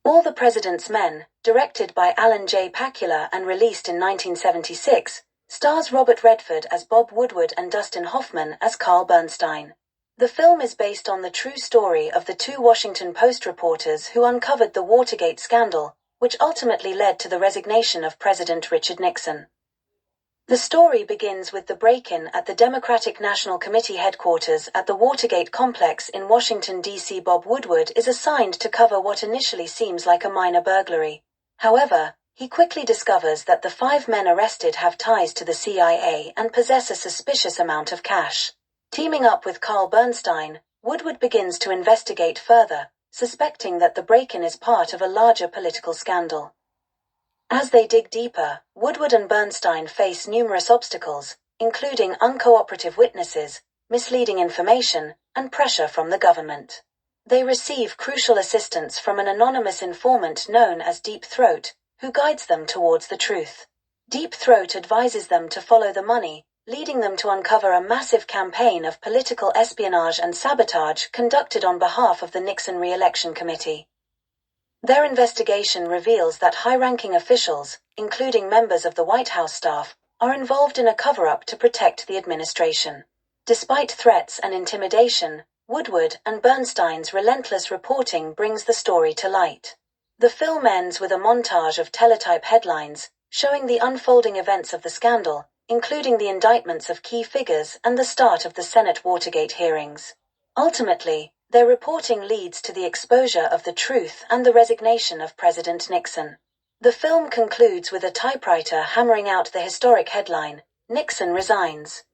All the President's Men, directed by Alan J. Pakula and released in 1976, stars Robert Redford as Bob Woodward and Dustin Hoffman as Carl Bernstein. The film is based on the true story of the two Washington Post reporters who uncovered the Watergate scandal, which ultimately led to the resignation of President Richard Nixon. The story begins with the break-in at the Democratic National Committee headquarters at the Watergate complex in Washington, D.C. Bob Woodward is assigned to cover what initially seems like a minor burglary. However, he quickly discovers that the 5 men arrested have ties to the CIA and possess a suspicious amount of cash. Teaming up with Carl Bernstein, Woodward begins to investigate further, suspecting that the break-in is part of a larger political scandal. As they dig deeper, Woodward and Bernstein face numerous obstacles, including uncooperative witnesses, misleading information, and pressure from the government. They receive crucial assistance from an anonymous informant known as Deep Throat, who guides them towards the truth. Deep Throat advises them to follow the money, leading them to uncover a massive campaign of political espionage and sabotage conducted on behalf of the Nixon re-election committee. Their investigation reveals that high-ranking officials, including members of the White House staff, are involved in a cover-up to protect the administration. Despite threats and intimidation, Woodward and Bernstein's relentless reporting brings the story to light. The film ends with a montage of teletype headlines, showing the unfolding events of the scandal, including the indictments of key figures and the start of the Senate Watergate hearings. Ultimately, their reporting leads to the exposure of the truth and the resignation of President Nixon. The film concludes with a typewriter hammering out the historic headline, "Nixon resigns."